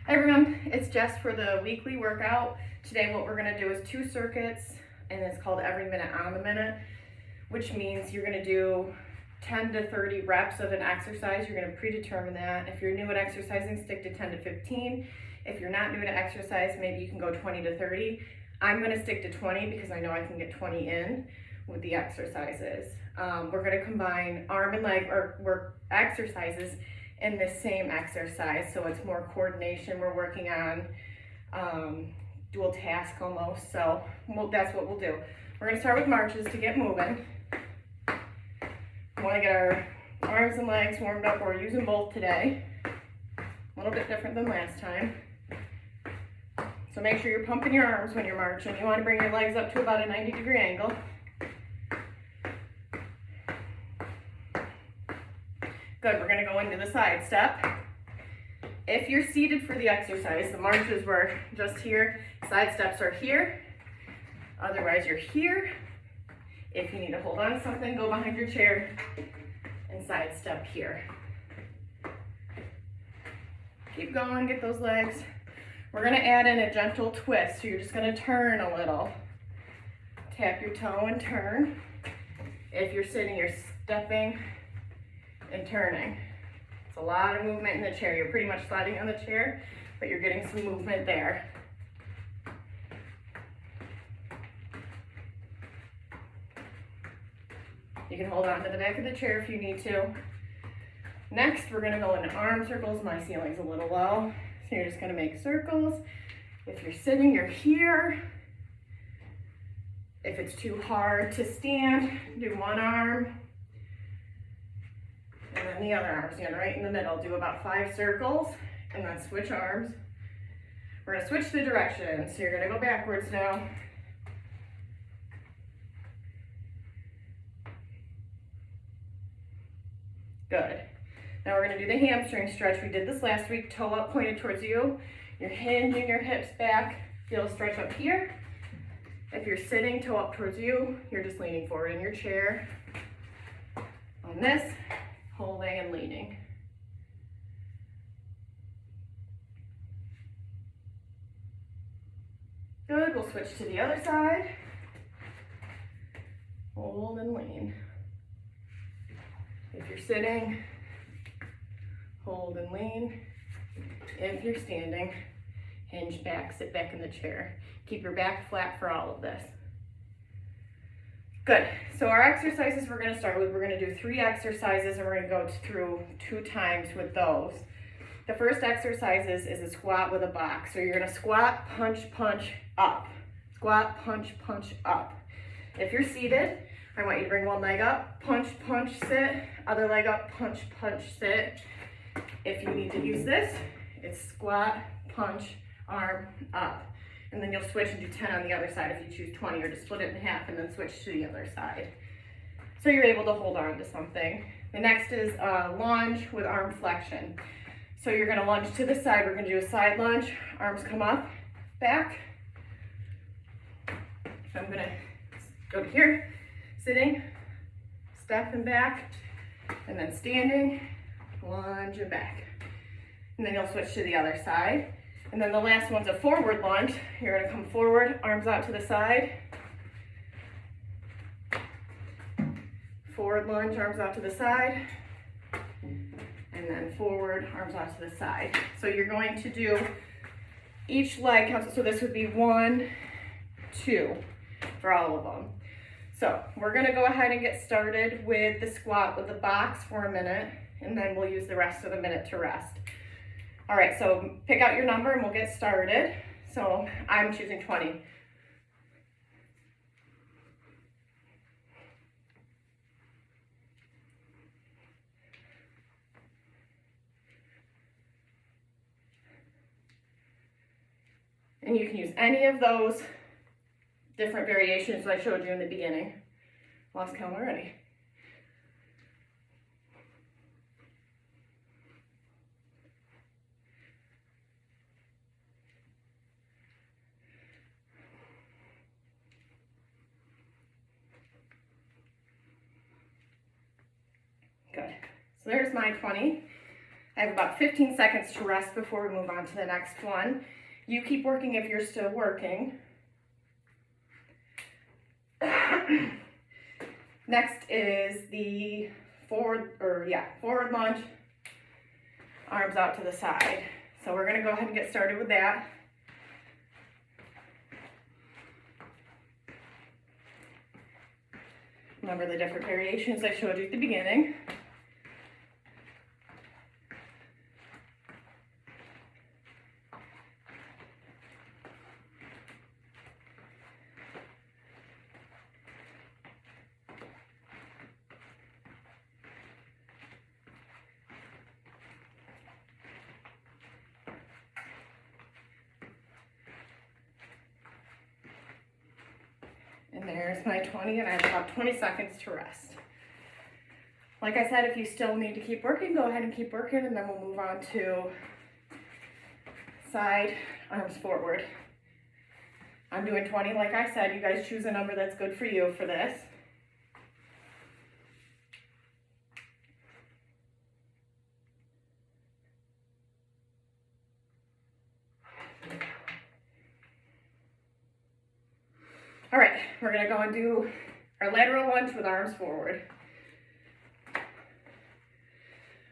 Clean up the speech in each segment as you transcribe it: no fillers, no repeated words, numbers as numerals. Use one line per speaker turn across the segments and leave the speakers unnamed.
Hi everyone, it's Jess for the weekly workout. Today what we're going to do is 2 circuits, and it's called every minute on the minute, which means you're going to do 10 to 30 reps of an exercise. You're going to predetermine that. If you're new at exercising, stick to 10 to 15. If you're not new to exercise, maybe you can go 20 to 30. I'm going to stick to 20 because I know I can get 20 in with the exercises. We're going to combine arm and leg or work exercises in the same exercise, so it's more coordination. We're working on dual task almost, so that's what we'll do. We're going to start with marches to get moving. We want to get our arms and legs warmed up. We're using both today. A little bit different than last time. So make sure you're pumping your arms when you're marching. You want to bring your legs up to about a 90-degree angle. Good, we're going to go into the side step. If you're seated for the exercise, the marches were just here, side steps are here. Otherwise, you're here. If you need to hold on to something, go behind your chair and side step here. Keep going, get those legs. We're going to add in a gentle twist, so you're just going to turn a little. Tap your toe and turn. If you're sitting, you're stepping and turning. It's a lot of movement in the chair. You're pretty much sliding on the chair, but you're getting some movement there. You can hold on to the back of the chair if you need to. Next, we're gonna go into arm circles. My ceiling's a little low, so you're just gonna make circles. If you're sitting, you're here. If it's too hard to stand, do one arm, and then the other arm. Stand right in the middle. Do about 5 circles, and then switch arms. We're gonna switch the direction, so you're gonna go backwards now. Good. Now we're gonna do the hamstring stretch. We did this last week, toe up, pointed towards you. You're hinging your hips back. Feel a stretch up here. If you're sitting, toe up towards you, you're just leaning forward in your chair. On this, holding and leaning. Good, we'll switch to the other side. Hold and lean. If you're sitting, hold and lean. If you're standing, hinge back, sit back in the chair. Keep your back flat for all of this. Good, so our exercises we're gonna start with, we're gonna do 3 exercises and we're gonna go through 2 times with those. The first exercise is a squat with a box. So you're gonna squat, punch, punch, up. Squat, punch, punch, up. If you're seated, I want you to bring one leg up, punch, punch, sit, other leg up, punch, punch, sit. If you need to use this, it's squat, punch, arm, up. And then you'll switch and do 10 on the other side if you choose 20, or just split it in half and then switch to the other side. So you're able to hold on to something. The next is a lunge with arm flexion. So you're gonna lunge to the side. We're gonna do a side lunge, arms come up, back. So I'm gonna go to here, sitting, step and back, and then standing, lunge and back. And then you'll switch to the other side. And then the last one's a forward lunge. You're gonna come forward, arms out to the side. Forward lunge, arms out to the side. And then forward, arms out to the side. So you're going to do each leg counts. So this would be 1, 2 for all of them. So we're gonna go ahead and get started with the squat with the box for a minute, and then we'll use the rest of the minute to rest. All right, so pick out your number and we'll get started. So I'm choosing 20. And you can use any of those different variations that I showed you in the beginning. Lost count already. Good. So there's my 20. I have about 15 seconds to rest before we move on to the next one. You keep working if you're still working. Next is the forward lunge, arms out to the side. So we're gonna go ahead and get started with that. Remember the different variations I showed you at the beginning. And there's my 20, and I have about 20 seconds to rest. Like I said, if you still need to keep working, go ahead and keep working, and then we'll move on to side, arms forward. I'm doing 20, like I said. You guys choose a number that's good for you for this. All right, we're gonna go and do our lateral lunge with arms forward.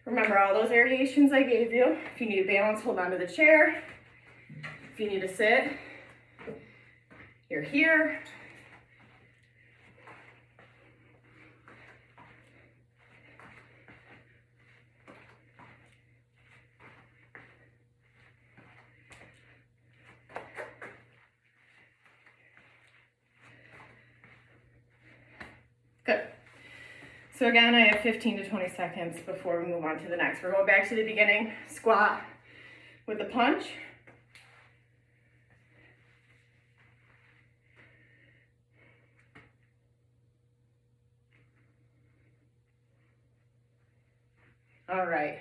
Remember all those variations I gave you. If you need to balance, hold on to the chair. If you need to sit, you're here. Good. So again, I have 15 to 20 seconds before we move on to the next. We're going back to the beginning, squat with the punch. All right,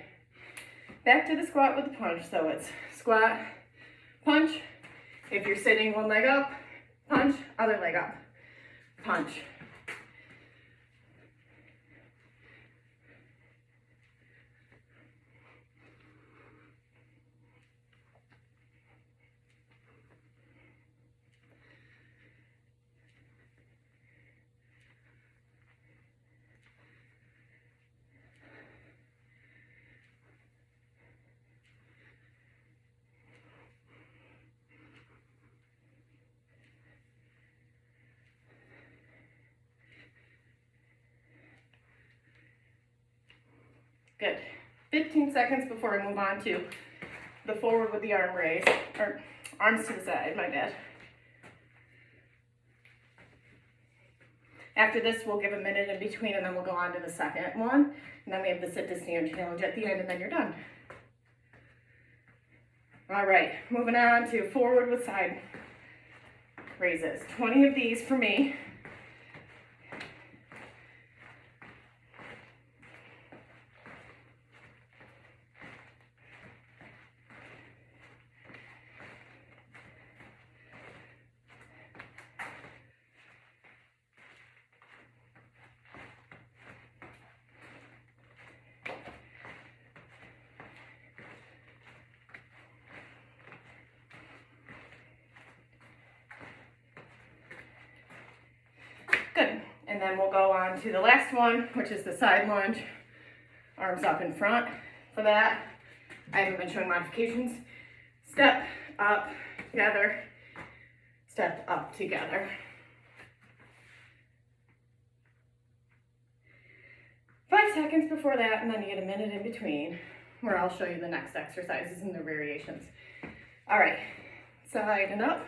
back to the squat with the punch. So it's squat, punch. If you're sitting, one leg up, punch, other leg up, punch. Good. 15 seconds before I move on to the forward with the arm raise, or arms to the side, my bad. After this, we'll give a minute in between, and then we'll go on to the second one. And then we have the sit to stand challenge at the end, and then you're done. All right, moving on to forward with side raises. 20 of these for me. Good. And then we'll go on to the last one, which is the side lunge. Arms up in front. For that, I haven't been showing modifications. Step up together. Step up together. 5 seconds before that, and then you get a minute in between, where I'll show you the next exercises and their variations. All right, side and up.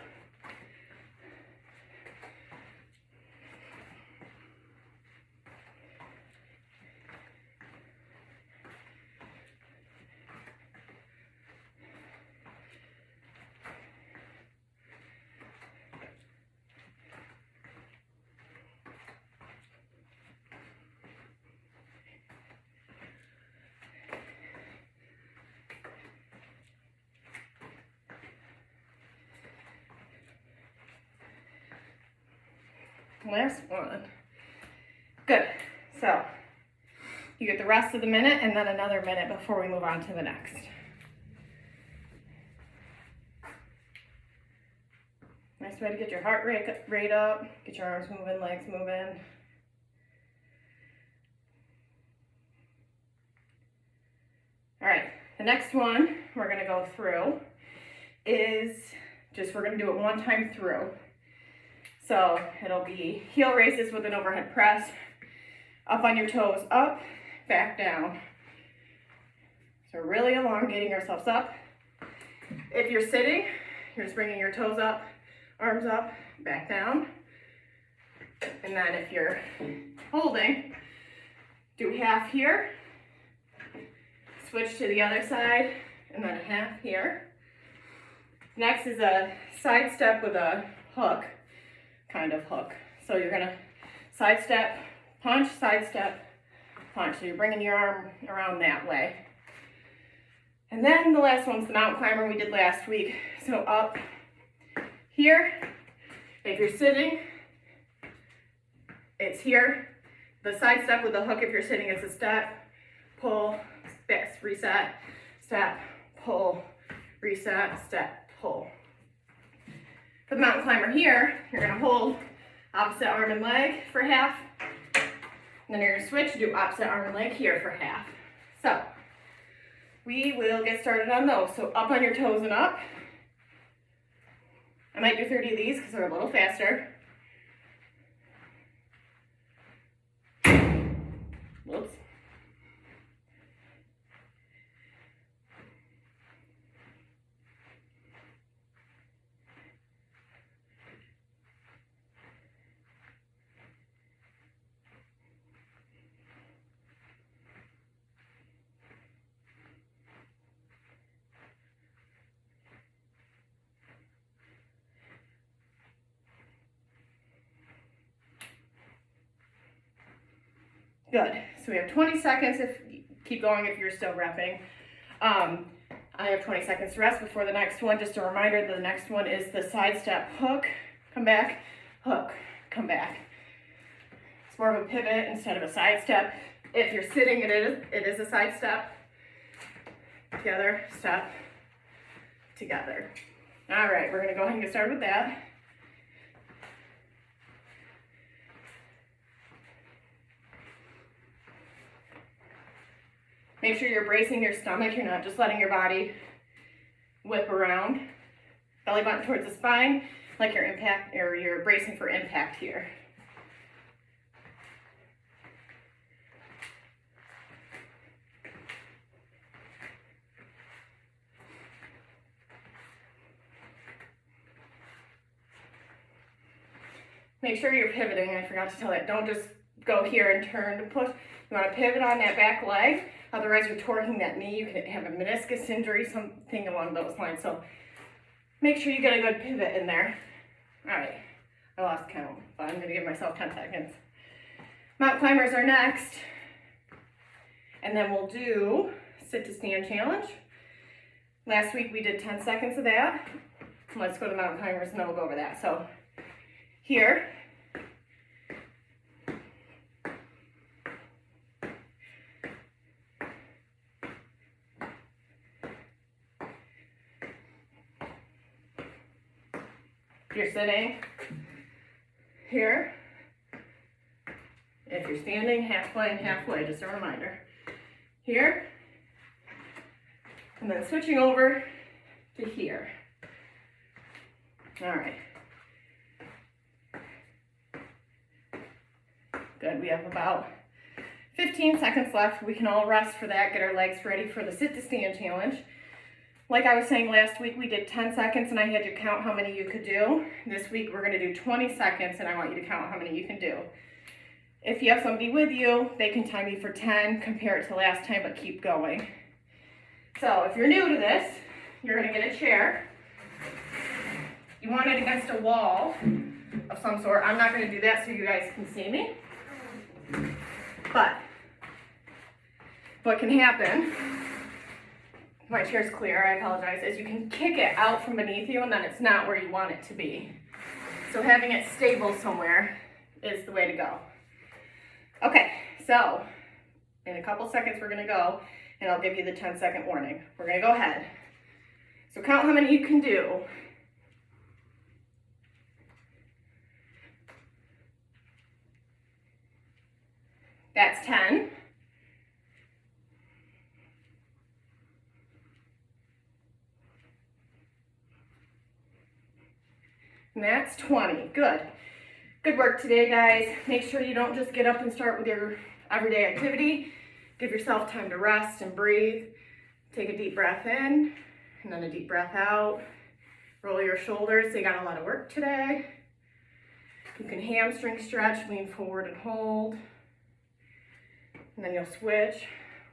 Last one. Good. So You get the rest of the minute and then another minute before we move on to the next. Nice way to get your heart rate up, get your arms moving, legs moving. All right, the next one we're gonna go through is we're gonna do it one time through. So it'll be heel raises with an overhead press, up on your toes, up, back down. So really elongating ourselves up. If you're sitting, you're just bringing your toes up, arms up, back down. And then if you're holding, do half here, switch to the other side, and then a half here. Next is a side step with a hook, kind of hook. So you're gonna side step, punch, side step, punch. So you're bringing your arm around that way. And then the last one's the mountain climber we did last week. So up here, if you're sitting, it's here. The side step with the hook, if you're sitting, it's a step, pull, reset, step, pull, reset, step, pull. For the mountain climber here, you're gonna hold opposite arm and leg for half, and then you're gonna switch, do opposite arm and leg here for half. So we will get started on those. So up on your toes and up. I might do 30 of these because they're a little faster. Whoops. Good. So we have 20 seconds. Keep going if you're still repping. I have 20 seconds to rest before the next one. Just a reminder, the next one is the side step, hook, come back, hook, come back. It's more of a pivot instead of a side step. If you're sitting, it is a side step. Together, step, together. All right, we're gonna go ahead and get started with that. Make sure you're bracing your stomach. You're not just letting your body whip around. Belly button towards the spine, like you're bracing for impact here. Make sure you're pivoting. I forgot to tell that. Don't just go here and turn to push. You want to pivot on that back leg. Otherwise, you're torquing that knee. You can have a meniscus injury, something along those lines. So make sure you get a good pivot in there. All right, I lost count, but I'm going to give myself 10 seconds. Mountain climbers are next. And then we'll do sit to stand challenge. Last week we did 10 seconds of that. Let's go to mountain climbers and then we'll go over that. So here. If you're sitting, here. If you're standing, halfway and halfway, just a reminder. Here. And then switching over to here. All right. Good, we have about 15 seconds left. We can all rest for that, get our legs ready for the sit to stand challenge. Like I was saying last week, we did 10 seconds and I had you count how many you could do. This week we're gonna do 20 seconds and I want you to count how many you can do. If you have somebody with you, they can time you for 10, compare it to last time, but keep going. So if you're new to this, you're gonna get a chair. You want it against a wall of some sort. I'm not gonna do that so you guys can see me. But what can happen, my chair's clear, I apologize, is you can kick it out from beneath you and then it's not where you want it to be. So having it stable somewhere is the way to go. Okay, so In a couple seconds, we're gonna go, and I'll give you the 10-second warning. We're gonna go ahead. So count how many you can do. That's 10. And that's 20. Good. Good work today, guys. Make sure you don't just get up and start with your everyday activity. Give yourself time to rest and breathe. Take a deep breath in and then a deep breath out. Roll your shoulders. So you got a lot of work today. You can hamstring stretch, lean forward and hold. And then you'll switch,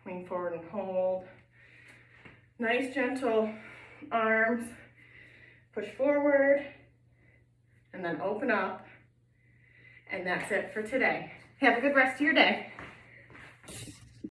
lean forward and hold. Nice gentle arms. Push forward and then open up. And that's it for today. Have a good rest of your day.